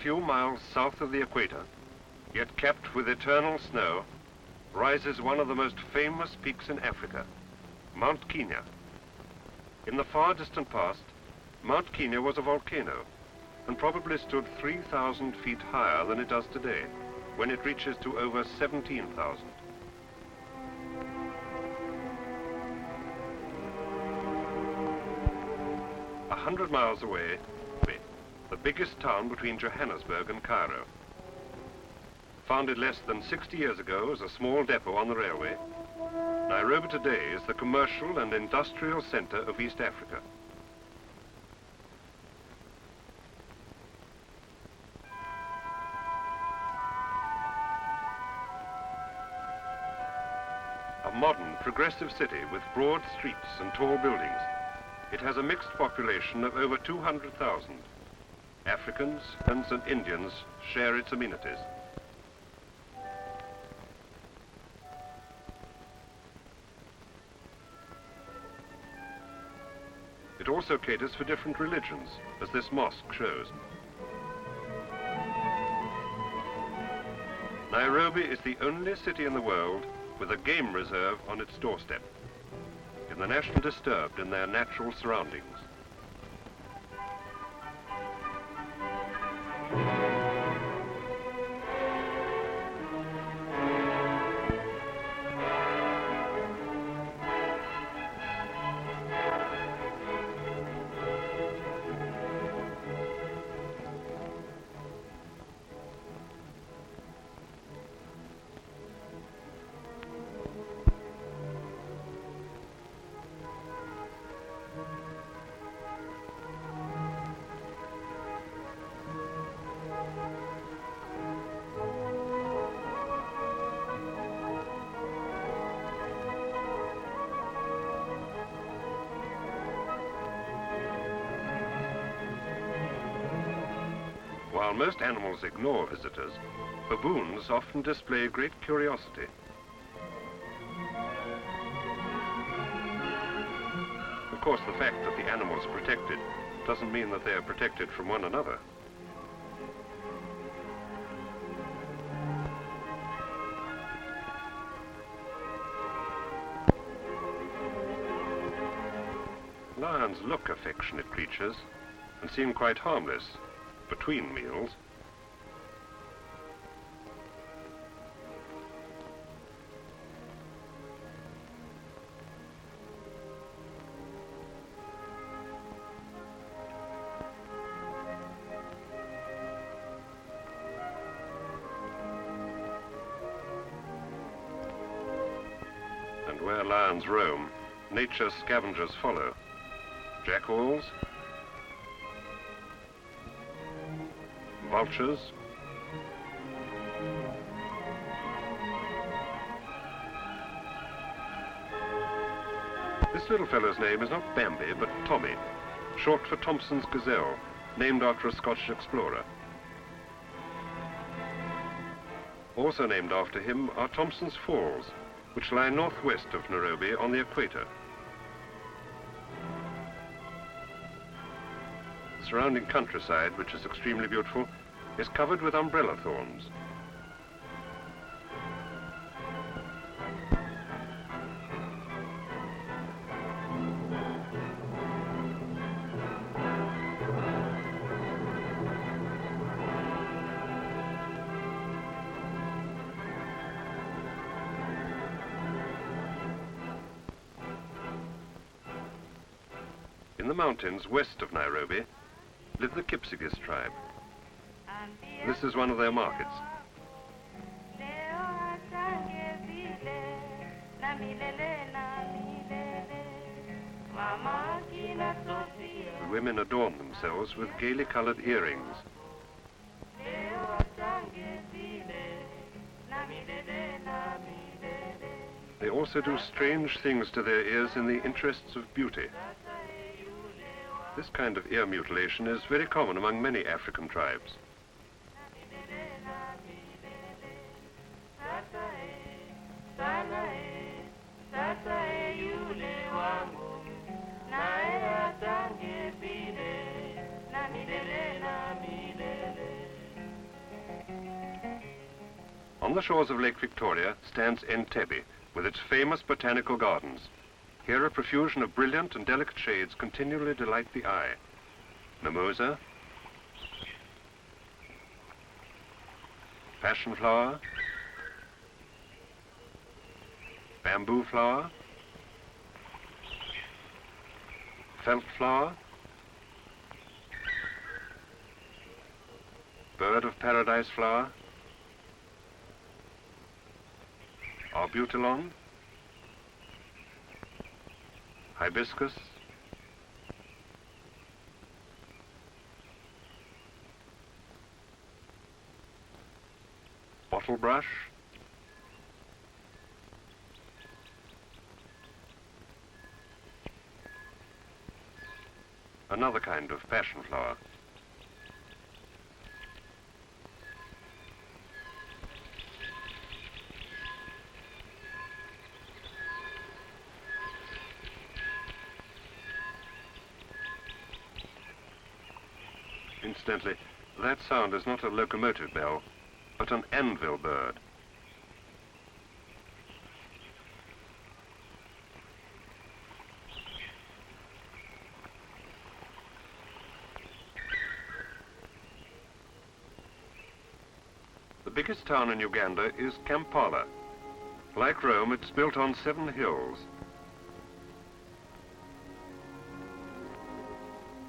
few miles south of the equator, yet capped with eternal snow, rises one of the most famous peaks in Africa, Mount Kenya. In the far distant past, Mount Kenya was a volcano and probably stood 3,000 feet higher than it does today, when it reaches to over 17,000. A 100 miles away, the biggest town between Johannesburg and Cairo. Founded less than 60 years ago as a small depot on the railway, Nairobi today is the commercial and industrial center of East Africa. A modern, progressive city with broad streets and tall buildings, it has a mixed population of over 200,000. Africans and Indians share its amenities. It also caters for different religions, as this mosque shows. Nairobi is the only city in the world with a game reserve on its doorstep, in the national disturbed in their natural surroundings. While most animals ignore visitors, baboons often display great curiosity. Of course, the fact that the animals are protected doesn't mean that they are protected from one another. Lions look affectionate creatures and seem quite harmless between meals. And where lions roam, nature's scavengers follow. Jackals, vultures, this little fellow's name is not Bambi, but Tommy, short for Thompson's gazelle, named after a Scottish explorer. Also named after him are Thompson's Falls, which lie northwest of Nairobi on the equator. The surrounding countryside, which is extremely beautiful, is covered with umbrella thorns. In the mountains west of Nairobi live the Kipps tribe. This is one of their markets. The women adorn themselves with gaily colored earrings. They also do strange things to their ears in the interests of beauty. This kind of ear mutilation is very common among many African tribes. the shores of Lake Victoria stands Entebbe, with its famous botanical gardens. Here a profusion of brilliant and delicate shades continually delight the eye. Mimosa, passion flower, bamboo flower, felt flower, bird of paradise flower, arbutelon, hibiscus, bottle brush, another kind of passion flower. Incidentally, that sound is not a locomotive bell, but an anvil bird. The biggest town in Uganda is Kampala. Like Rome, it's built on 7 hills.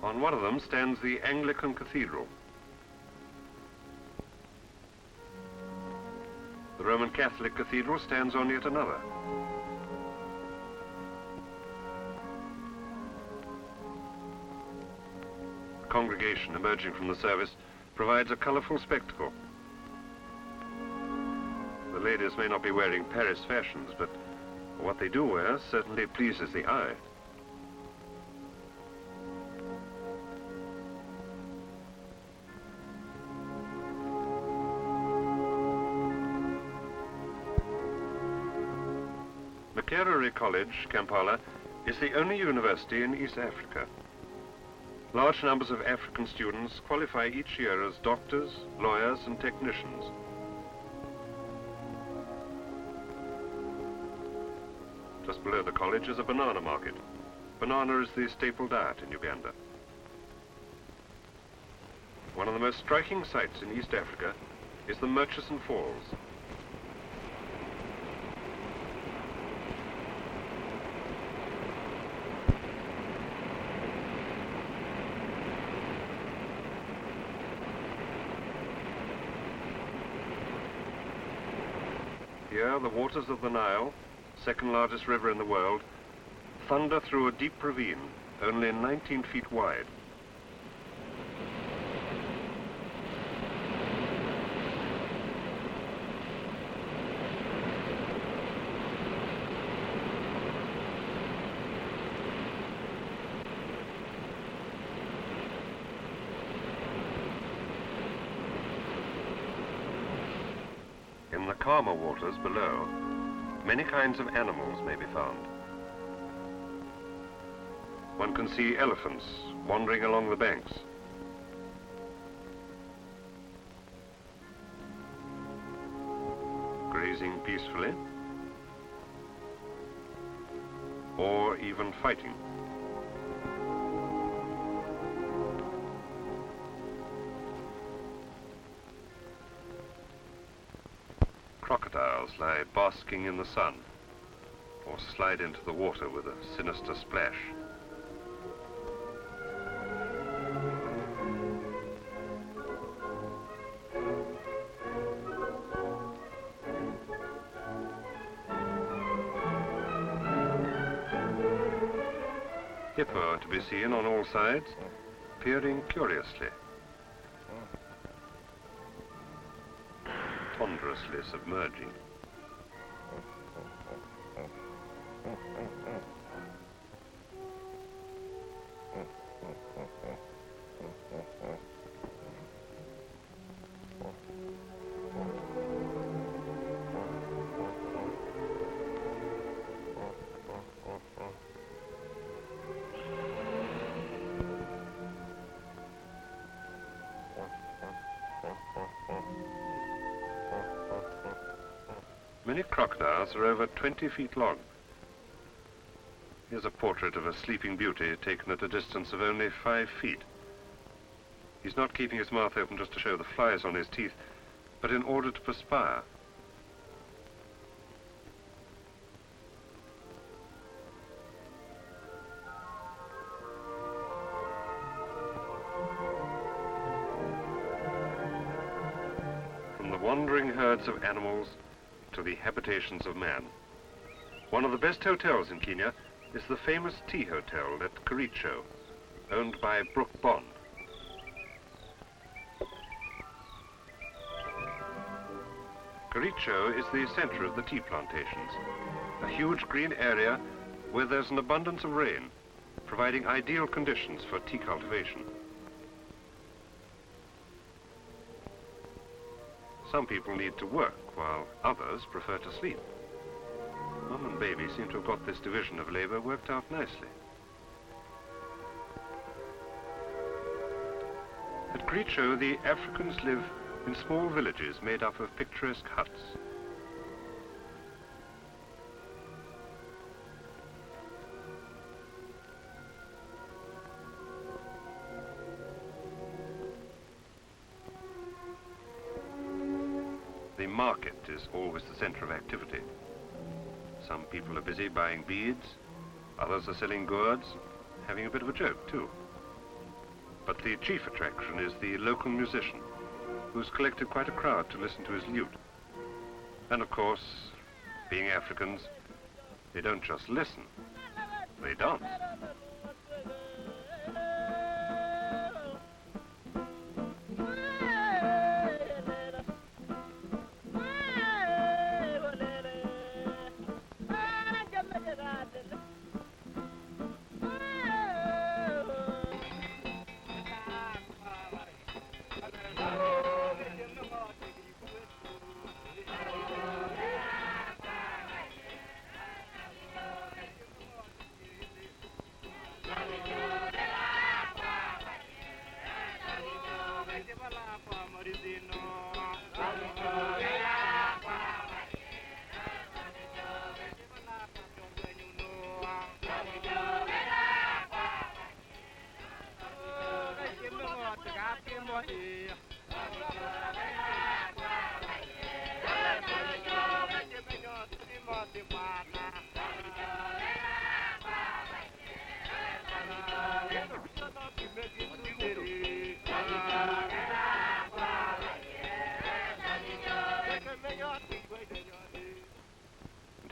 On one of them stands the Anglican Cathedral. The Roman Catholic Cathedral stands on yet another. The congregation emerging from the service provides a colorful spectacle. The ladies may not be wearing Paris fashions, but what they do wear certainly pleases the eye. Makerere College, Kampala, is the only university in East Africa. Large numbers of African students qualify each year as doctors, lawyers, and technicians. Just below the college is a banana market. Banana is the staple diet in Uganda. One of the most striking sights in East Africa is the Murchison Falls. Here, the waters of the Nile, second largest river in the world, thunder through a deep ravine, only 19 feet wide. In the calmer waters below, many kinds of animals may be found. One can see elephants wandering along the banks. Grazing peacefully, or even fighting. Crocodiles lie basking in the sun, or slide into the water with a sinister splash. Hippo are to be seen on all sides, peering curiously. Ponderously submerging. Many crocodiles are over 20 feet long. Here's a portrait of a sleeping beauty taken at a distance of only 5 feet. He's not keeping his mouth open just to show the flies on his teeth, but in order to perspire. From the wandering herds of animals to the habitations of man. One of the best hotels in Kenya is the famous tea hotel at Kericho, owned by Brook Bond. Kericho is the center of the tea plantations, a huge green area where there's an abundance of rain, providing ideal conditions for tea cultivation. Some people need to work, while others prefer to sleep. Mum and baby seem to have got this division of labor worked out nicely. At Kericho, the Africans live in small villages made up of picturesque huts. The market is always the center of activity. Some people are busy buying beads, others are selling gourds, having a bit of a joke too. But the chief attraction is the local musician, who's collected quite a crowd to listen to his lute. And of course, being Africans, they don't just listen, they dance.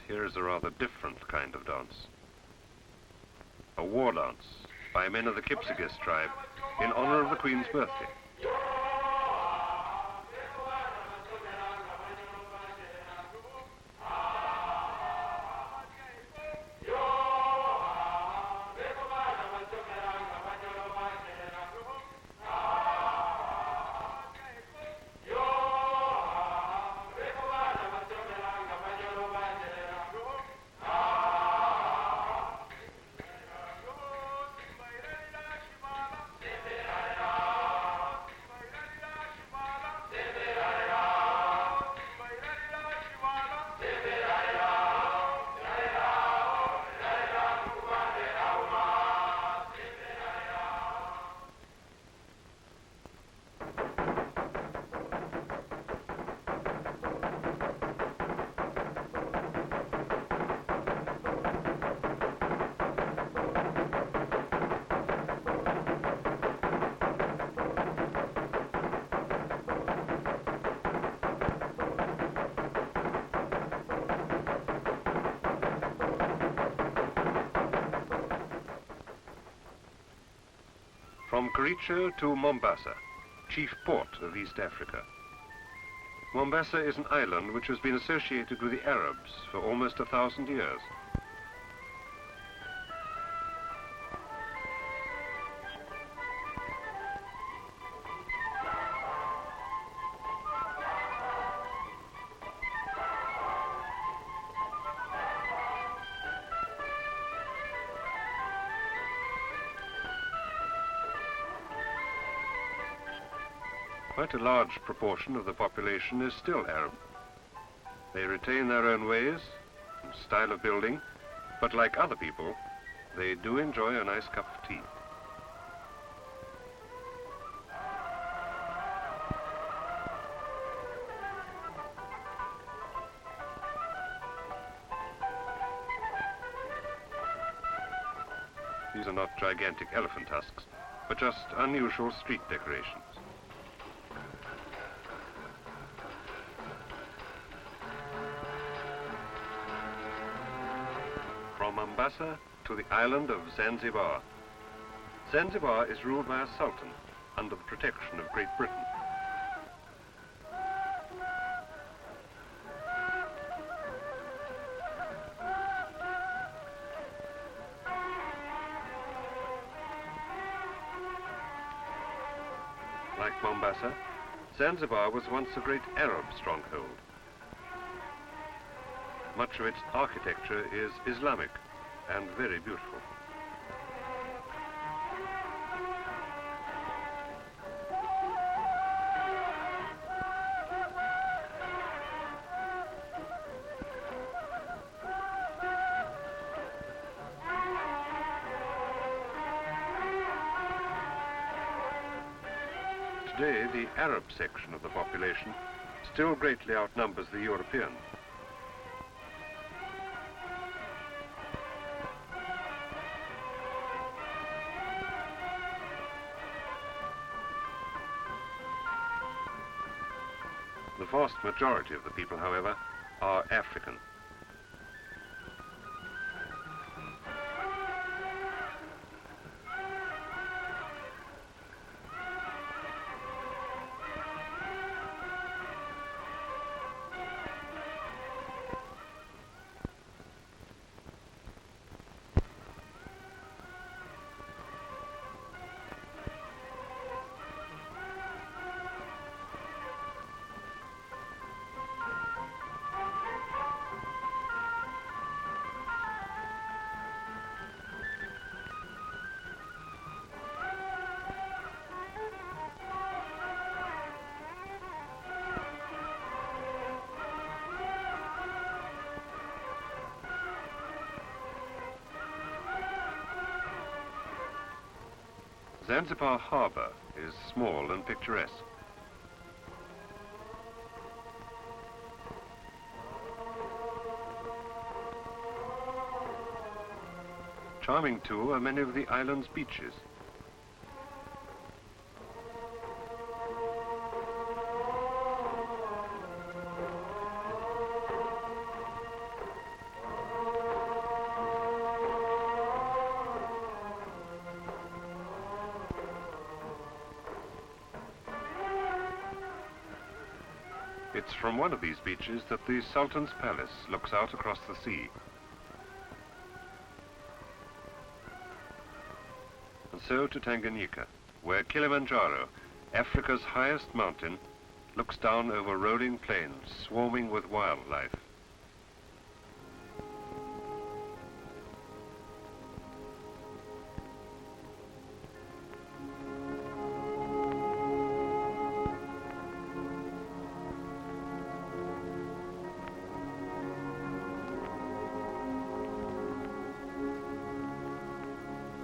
Here is a rather different kind of dance. A war dance by men of the Kipps tribe in honor of the Queen's birthday. From Kericho to Mombasa, chief port of East Africa. Mombasa is an island which has been associated with the Arabs for almost 1,000 years. Quite a large proportion of the population is still Arab. They retain their own ways and style of building, but like other people, they do enjoy a nice cup of tea. These are not gigantic elephant tusks, but just unusual street decorations. From Mombasa to the island of Zanzibar. Zanzibar is ruled by a sultan under the protection of Great Britain. Like Mombasa, Zanzibar was once a great Arab stronghold. Much of its architecture is Islamic and very beautiful. Today, the Arab section of the population still greatly outnumbers the European. The vast majority of the people, however, are African. Zanzibar Harbor is small and picturesque. Charming, too, are many of the island's beaches. It's from one of these beaches that the Sultan's Palace looks out across the sea. And so to Tanganyika, where Kilimanjaro, Africa's highest mountain, looks down over rolling plains swarming with wildlife.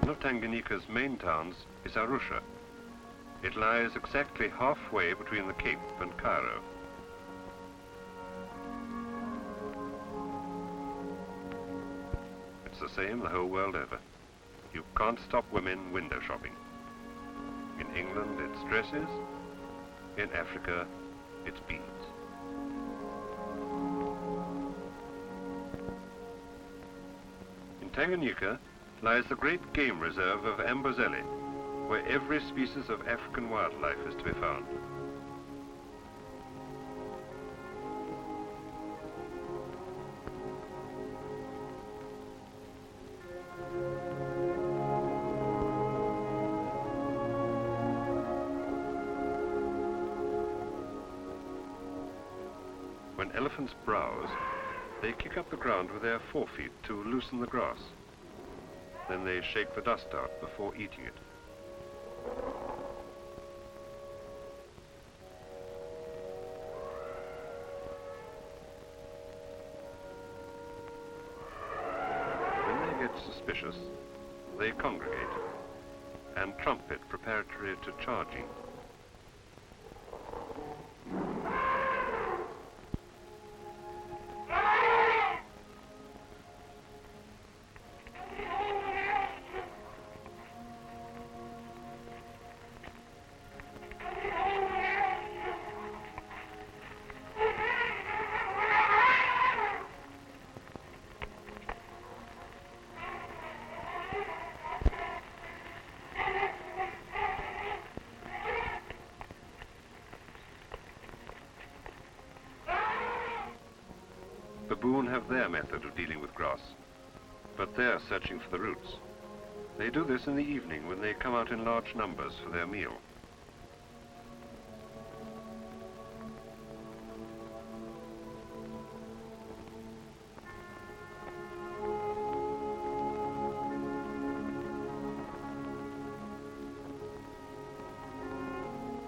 One of Tanganyika's main towns is Arusha. It lies exactly halfway between the Cape and Cairo. It's the same the whole world over. You can't stop women window shopping. In England, it's dresses. In Africa, it's beads. In Tanganyika lies the great game reserve of Amboseli, where every species of African wildlife is to be found. When elephants browse, they kick up the ground with their forefeet to loosen the grass. Then they shake the dust out before eating it. suspicious, they congregate and trumpet preparatory to charging. Baboon have their method of dealing with grass, but they're searching for the roots. They do this in the evening when they come out in large numbers for their meal.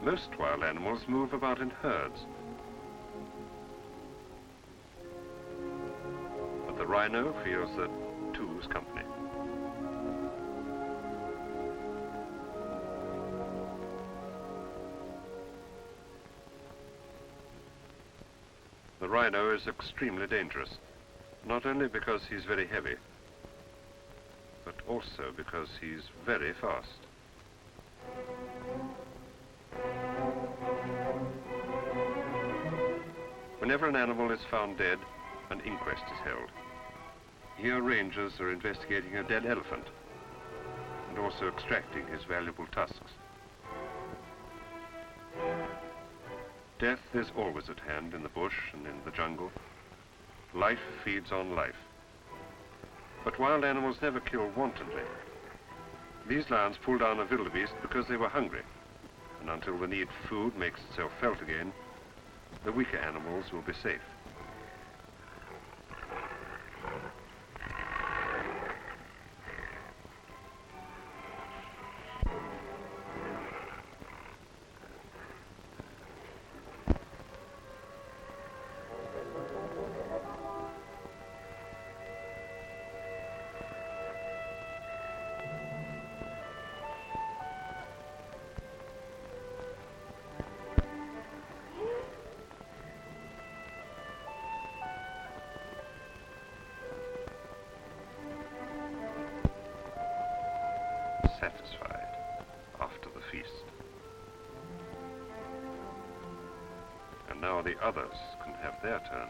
Most wild animals move about in herds. The rhino feels that two's company. The rhino is extremely dangerous, not only because he's very heavy, but also because he's very fast. Whenever an animal is found dead, an inquest is held. Here rangers are investigating a dead elephant and also extracting his valuable tusks. Death is always at hand in the bush and in the jungle. Life feeds on life. But wild animals never kill wantonly. These lions pulled down a wildebeest because they were hungry, and until the need for food makes itself felt again, the weaker animals will be safe. Satisfied after the feast. And now the others can have their turn.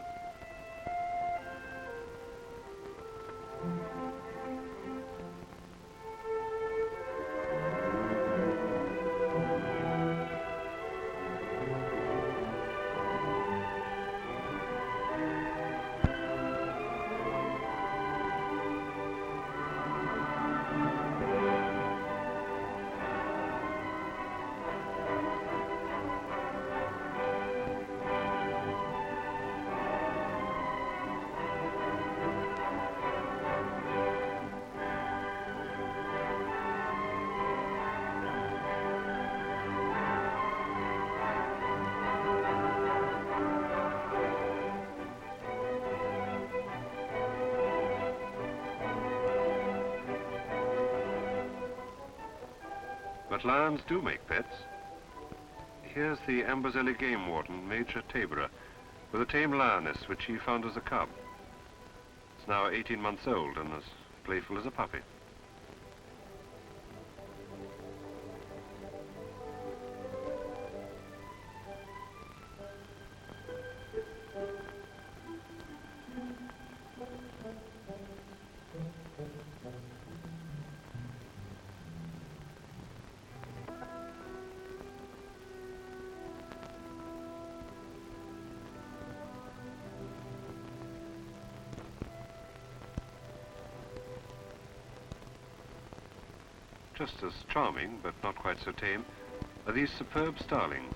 But lions do make pets. Here's the Amboseli game warden, Major Tabora, with a tame lioness which he found as a cub. It's now 18 months old and as playful as a puppy. Just as charming, but not quite so tame, are these superb starlings.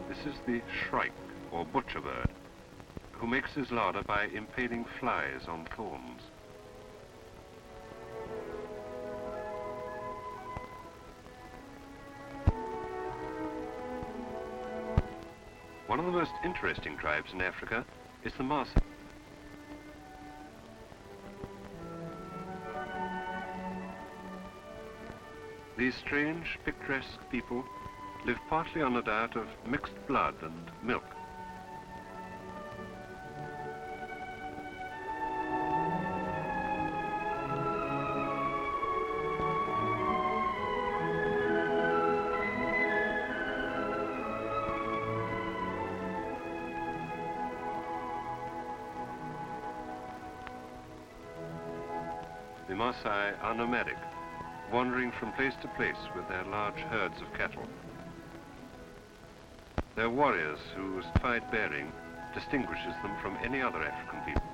This is the shrike, or butcher bird, who makes his larder by impaling flies on thorns. One of the most interesting tribes in Africa is the Maasai. These strange, picturesque people live partly on a diet of mixed blood and milk. The Maasai are nomadic, wandering from place to place with their large herds of cattle. They're warriors whose dignified bearing distinguishes them from any other African people.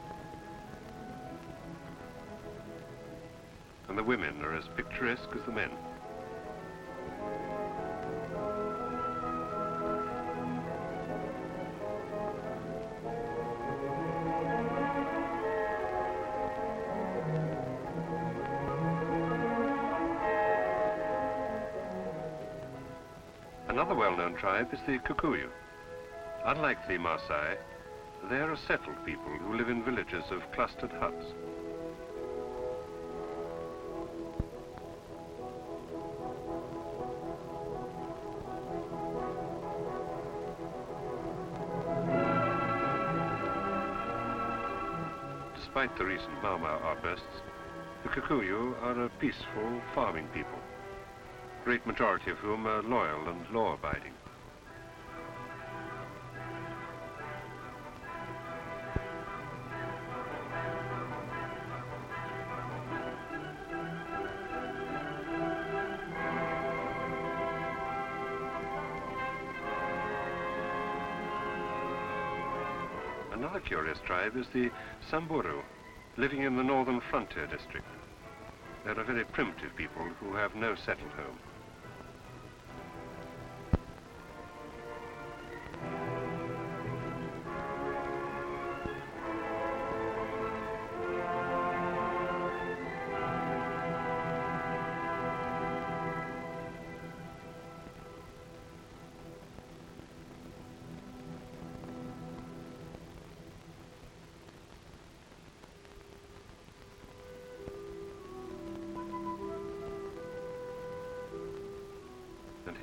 And the women are as picturesque as the men. Another well-known tribe is the Kikuyu. Unlike the Maasai, they are a settled people who live in villages of clustered huts. Despite the recent Mau Mau outbursts, the Kikuyu are a peaceful farming people, the great majority of whom are loyal and law-abiding. Another curious tribe is the Samburu, living in the northern frontier district. They're a very primitive people who have no settled home.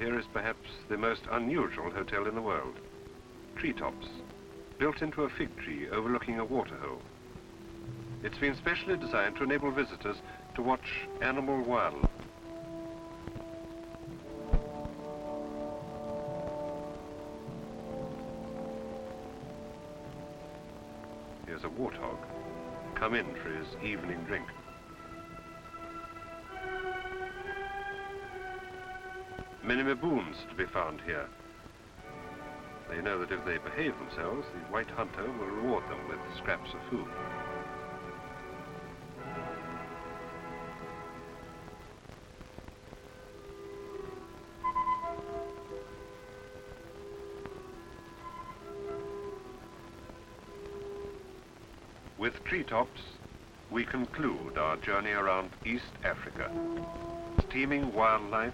Here is perhaps the most unusual hotel in the world. Treetops, built into a fig tree overlooking a waterhole. It's been specially designed to enable visitors to watch animal wildlife. Here's a warthog, come in for his evening drink. Many baboons to be found here. They know that if they behave themselves, the white hunter will reward them with scraps of food. With treetops, we conclude our journey around East Africa. Its teeming wildlife,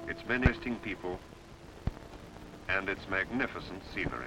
its many interesting people, and its magnificent scenery.